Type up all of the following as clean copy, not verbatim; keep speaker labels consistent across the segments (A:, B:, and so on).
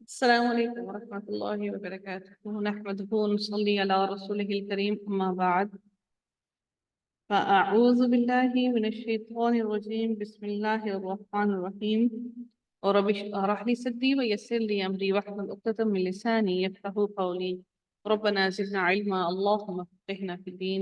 A: السلام عليكم ورحمة الله وبركاته. نحمده ونصلي على رسوله الكريم، أما بعد، فأعوذ بالله من الشيطان الرجيم. بسم الله الرحمن الرحيم. ورب اشرح لي صدري ويسر لي أمري واحلل عقدة من لساني يفقهوا قولي. ربنا زدنا علما، اللهم فقهنا في الدين،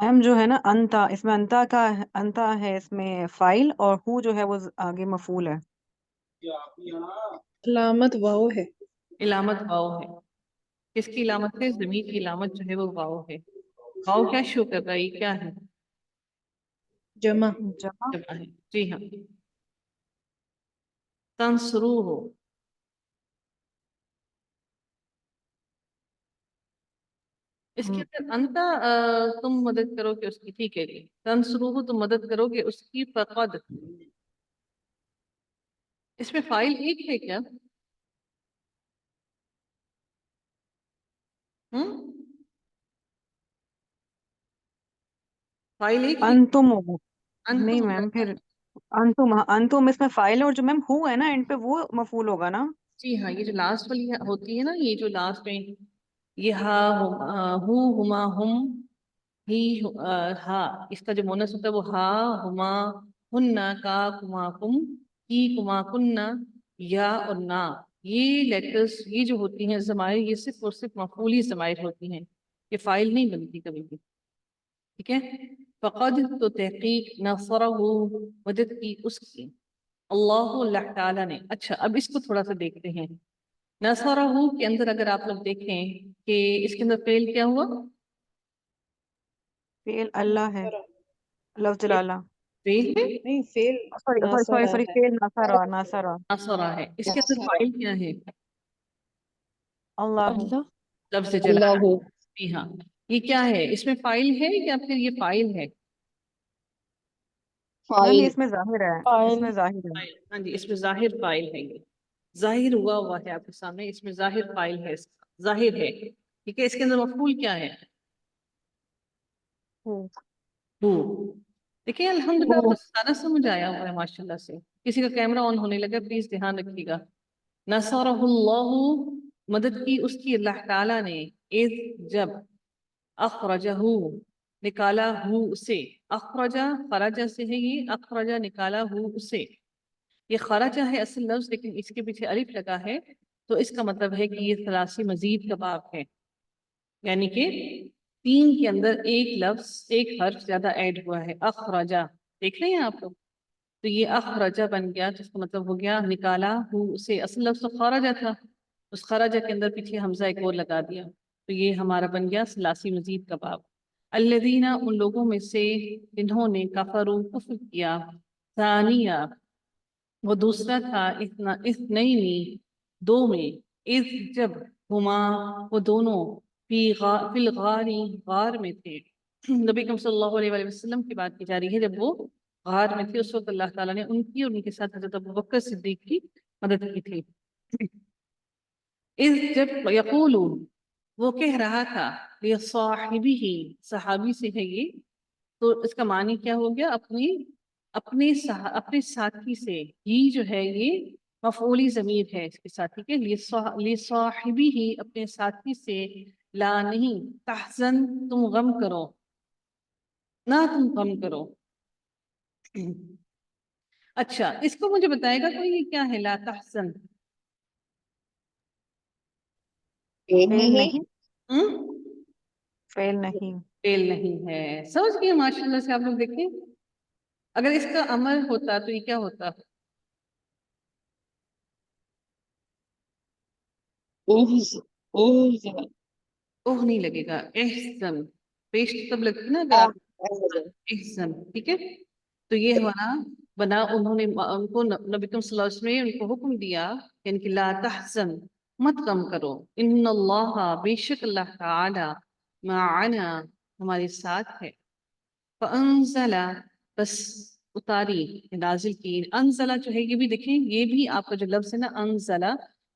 B: میم جو ہے نا انتا، اس میں انتا ہے اس میں فائل، اور ہو جو ہے وہ آگے مفعول ہے.
C: علامت واو ہے.
A: علامت واو ہے. کس کی علامت ہے؟ ضمیر کی علامت جو ہے وہ واو ہے. واو کیا شو کر رہا ہے؟ یہ کیا ہے؟
C: جمع.
B: جمع.
A: جمع ہے. جی ہاں. تنصرو ہو. اس کے اندر انتا تم مدد کرو گے اس کی، ٹھیک ہے جی. تنصرو ہو تم مدد کرو گے اس کی، فقد. اس میں فائل ایک ہے کیا؟ ہم فائل ایک ہے؟
B: انتم ہو. نہیں
A: انتم
B: میم،
A: ہوگا.
B: پھر انتم اس میں فائل ہے، اور جو میم ہو ہے نا اینڈ پہ وہ مفعول ہوگا نا.
A: جی ہاں، یہ جو لاسٹ والی ہوتی ہے نا، یہ جو لاسٹ میں یہ ہا ہو ہما ہم ہی ہا، اس کا جو مونس ہوتا ہے وہ ہا ہما ہننا کا کما کم کی کما کننا یا اور نا. یہ لیٹرز یہ جو ہوتی ہیں ضمائر، یہ صرف اور صرف مفعولی ضمائر ہوتی ہیں، یہ فائل نہیں بنتی کبھی بھی. ٹھیک ہے. فقد تو تحقیق، نصرہ مدد کی اس کی، اللہ تعالیٰ نے. اچھا اب اس کو تھوڑا سا دیکھتے ہیں. نصرہ کے اندر اگر آپ لوگ دیکھیں کہ اس کے اندر فعل کیا ہوا؟
B: فعل اللہ ہے، لفظ جلالہ.
A: فعل ہے.
C: نہیں، فیل
B: سوری
C: ہے.
B: فعل نصرہ.
A: نصرہ ہے. اس کے اندر فاعل کیا ہے؟
B: اللہ.
A: لفظ جلالہ. جی ہاں. یہ کیا ہے؟ اس میں فاعل ہے یا پھر یہ فاعل ہے؟
B: میم اس میں ظاہر ہے، اس میں ظاہر ہے.
A: فاعل. ہاں جی، اس میں ظاہر فاعل ہے. یہ ظاہر ہوا ہے آپ کے سامنے، اس میں ظاہر فاعل ہے، اس کا ظاہر ہے. ٹھیک ہے. اس کے اندر مفعول کیا ہے؟ ہو. دیکھیں الحمدللہ آپ کو سارا سمجھ آیا ہوا ہے ماشاءاللہ سے. کسی کا کیمرہ آن ہونے لگا پلیز دھیان رکھیے گا. نصرہ اللہ مدد کی اس کی اللہ تعالیٰ نے، اذ جب، اخرجہ نکالا ہو اسے. اخرجہ خرجہ سے ہے، یہ اخرجہ نکالا ہو اسے. یہ خرجہ ہے اصل لفظ، لیکن اس کے پیچھے الف لگا ہے تو اس کا مطلب ہے کہ یہ ثلاثی مزید کا باب ہے، یعنی کہ تین کے اندر ایک لفظ ایک حرف زیادہ ایڈ ہوا ہے. اخرجہ دیکھ رہے ہیں آپ لوگ؟ تو یہ اخرجہ بن گیا، تو اس کا مطلب ہو گیا نکالا ہو اسے. اصل لفظ تو خرجہ تھا، اس خرجہ کے اندر پیچھے حمزہ ایک اور لگا دیا، تو یہ ہمارا بن گیا ثلاثی مزید کا باب. الذین ان لوگوں میں سے جنہوں نے کفروا کفر کیا، ثانیہ وہ دوسرا تھا، اثنین دو میں، اذ جب، ہما وہ دونوں، فی الغار غار میں تھے. نبی کریم صلی اللہ علیہ وآلہ وسلم کی بات کی جا رہی ہے. جب وہ غار میں تھے اس وقت اللہ تعالیٰ نے ان کی اور ان کے ساتھ حضرت ابوبکر صدیق کی مدد کی تھی. اذ جب، یقول وہ کہہ رہا تھا، لصاحبہ صحابی سے ہے یہ، تو اس کا معنی کیا ہو گیا؟ اپنے ساتھی سے. یہ جو ہے یہ مفعولی ضمیر ہے اس کے ساتھ. ٹھیک ہے. لصاحبہ اپنے ساتھی سے، لا نہیں، تحزن تم غم کرو، نہ تم غم کرو. اچھا اس کو مجھے بتائے گا کوئی، یہ کیا ہے لا تحزن؟
B: فعل نہیں،
A: ہم؟
B: فعل نہیں.
A: فعل نہیں ہے. سمجھ گئے ماشاءاللہ سے آپ لوگ؟ دیکھیں اگر اس کا عمل ہوتا تو یہ کیا ہوتا؟ اوہ نہیں لگے گا، احسن. پیش تب لگتی نا اگر آپ احسن. ٹھیک ہے. تو یہ ہمارا بنا، انہوں نے ان کو نبی کریم صلی اللہ علیہ وسلم نے ان کو حکم دیا یعنی کہ لا تحزن مت غم کرو، ان اللہ بے شک اللہ تعالی معنا ہمارے ساتھ ہے. فانزل بس اتاری، نازل کی. انزلہ جو ہے یہ بھی دیکھیں، یہ بھی آپ کا جو لفظ ہے نا انزلہ،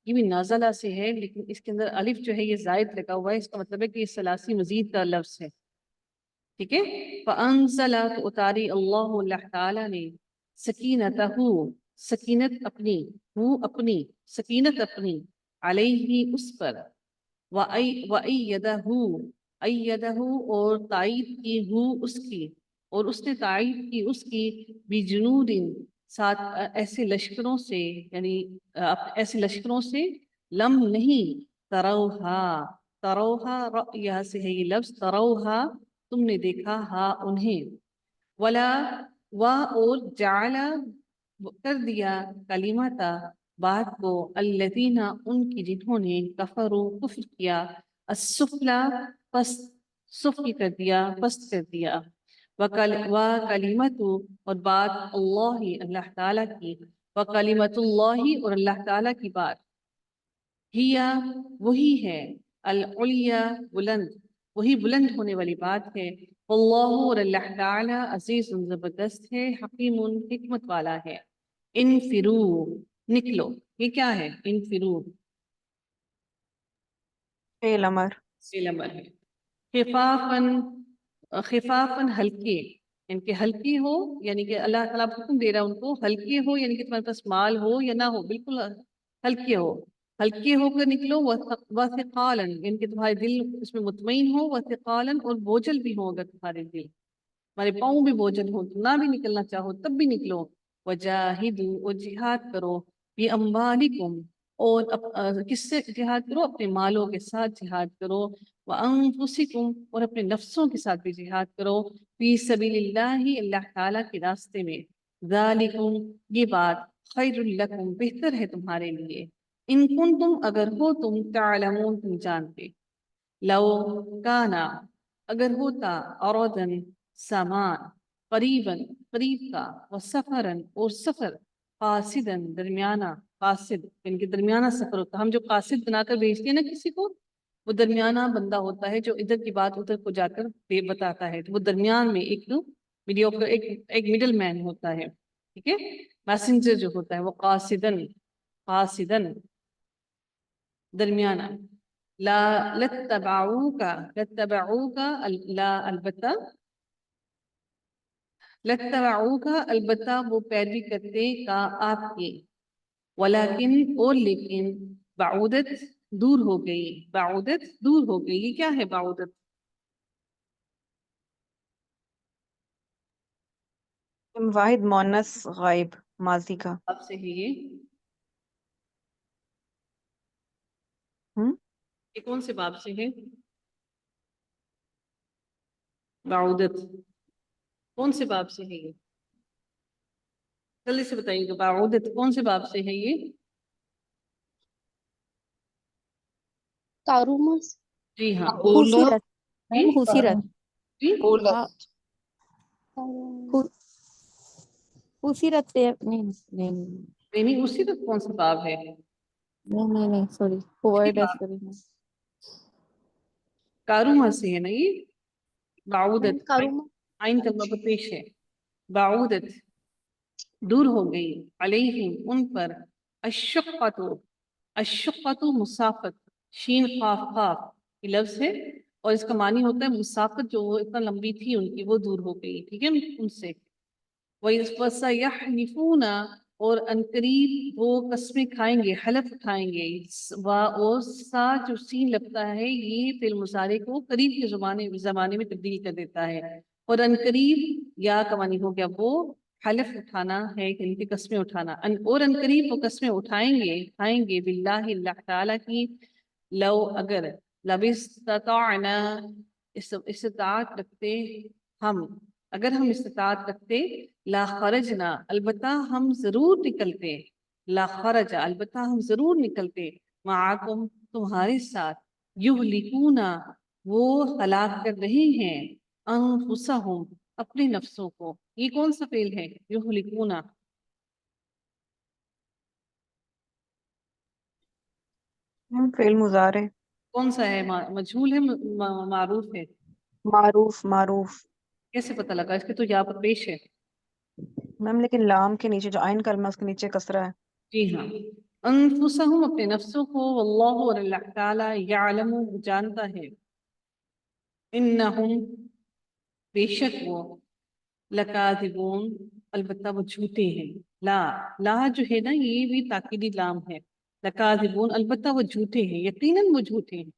A: یہ بھی نازلہ سے ہے، لیکن اس کے اندر الف جو ہے یہ زائد لگا ہوا ہے. اس کا مطلب ہے کہ یہ ثلاثی مزید کا لفظ ہے. ٹھیک ہے. فانزل تو اتاری، اللہ تعالی نے، سکینتہ سکینت اپنی، وہ اپنی سکینت اپنی، علیہ اس پر، وَأَيَّدَهُ اور تائید کی ہو اس کی، اور اس نے تائید کی اس کی، بجنود ساتھ ایسے لشکروں سے، یعنی ایسے لشکروں سے، لم نہیں، تروہا، تروہا یہاں سے ہے یہ لفظ، تروہا تم نے دیکھا ہا انہیں، ولا وا اور جعلا کر دیا کلمتا بات کو، الذین ان کی جنہوں نے کفروا کفر کیا، السفلا پس سفل کر دیا پست کر دیا، وکلمت اور بات اللہ اللہ تعالیٰ کی، وکلمت اللہ اور اللہ تعالیٰ کی بات، ہیا وہی ہے، العلیہ بلند، وہی بلند ہونے والی بات ہے، اللہ اور اللہ تعالی عزیز زبردست ہے، حکیم حکمت والا ہے۔ انفرو نکلو، یہ کیا ہے انفرو؟
B: فعل امر،
A: فعل امر ہے۔ خفافن خفافن ہلکے، ان کے ہلکی ہو، یعنی کہ اللہ تعالیٰ حکم دے رہا ہے ان کو ہلکے ہو، یعنی کہ تمہارے پاس مال ہو یا نہ ہو، بالکل ہلکے ہو، ہلکے ہو کر نکلو، وثقالن یعنی کہ تمہارے دل اس میں مطمئن ہو، وثقالن اور بوجھل بھی ہو، اگر تمہارے دل تمہارے پاؤں بھی بوجھل ہو، تم نہ بھی نکلنا چاہو تب بھی نکلو، وجاہدوا اور جہاد کرو، باموالکم اور کس سے جہاد کرو؟ اپنے مالوں کے ساتھ جہاد کرو، وانفسکم اور اپنے نفسوں کے ساتھ بھی جہاد کرو، فی سبیل اللہ اللہ تعالیٰ کے راستے میں، ذالکم یہ بات خیر لکم بہتر ہے تمہارے لیے، ان کنتم اگر ہو تم تعلمون تم جانتے، لو کانا اگر ہوتا اردن سامان، قریباً قریب کا، وسفرن اور سفر، قاصدن درمیانہ، قاصد یعنی کہ درمیانہ سفر ہوتا، ہم جو قاصد بنا کر بھیجتے ہیں نا کسی کو، وہ درمیانہ بندہ ہوتا ہے جو ادھر کی بات ادھر کو جا کر بتاتا ہے، تو وہ درمیان میں ایک مڈل مین ہوتا ہے، ٹھیک ہے، میسنجر جو ہوتا ہے وہ قاصدن درمیانہ، لا لتبعوکا لا البتہ، لتبعوکا البتہ وہ پیروی کرتے کا آپ کی، ولیکن اور لیکن بعودت دور ہو گئی، بعودت دور ہو گئی، یہ کیا ہے بعودت؟
B: واحد مؤنث غائب ماضی کا،
A: آپ سے ہے یہ کون سے باب سے ہے بعودت؟ کون سے باب سے ہے یہ؟ جلدی سے بتائیے گا، بعودت کون سے باب سے ہے یہ؟
D: کارومس
A: جی ہاں
D: خوبصورت
A: جی
D: خوبصورت
A: جی
D: خوبصورت پہ نہیں نہیں
A: نہیں اسی کا کون سا باب ہے؟
D: نہیں سوری ورڈ سوری
A: کاروما سے ہے نا یہ بعودت،
D: کاروما
A: آئین کلمہ پر پیش ہے، بعودت دور ہو گئی، علیہم ان پر، الشقۃ مسافت، شین قاف قاف یہ لفظ ہے، اور اس کا معنی ہوتا ہے مسافت، جو وہ اتنا لمبی تھی ان کی وہ دور ہو گئی، ٹھیک ہے ان سے، وَسَيَحْلِفُونَ اور انقریب وہ قسمیں کھائیں گے، حلف اٹھائیں گے، اور سا جو سین لگتا ہے یہ فعل مضارع کو قریب کے زمانے میں تبدیل کر دیتا ہے، اور انقریب یا کا معنی ہو گیا وہ حلف اٹھانا ہے، یعنی کہ قسمیں اٹھانا، اور انقریب وہ قسمیں اٹھائیں گے باللہ اللہ تعالیٰ کی، لو اگر لبستطعنا استطاعت رکھتے ہم، اگر ہم استطاعت رکھتے، لا خرجنا البتہ ہم ضرور نکلتے، لا خرج البتہ ہم ضرور نکلتے، معاکم تمہارے ساتھ، یہلکونا وہ ہلاک کر رہے ہیں، انفسہم اپنے نفسوں کو، یہ کون سا فعل ہے یہلکونا؟
B: فعل مضارع،
A: کون سا ہے؟ مجھول ہے معروف ہے؟
B: معروف
A: کیسے پتہ لگا؟ اس کے تو یہاں پر پیش ہے۔
B: میم لیکن لام کے نیچے جو عین کلمہ اس کے نیچے کسرہ ہے۔
A: جی ہاں، انفسہم اپنے نفسوں کو، واللہ اور اللہ تعالیٰ یعلم جانتا ہے، انہم بے شک وہ، لکاذبون البتہ وہ جھوٹے ہیں، لا جو ہے نا یہ بھی تاکیدی لام ہے، لکاذبون البتہ وہ جھوٹے ہیں، یقیناً وہ جھوٹے ہیں،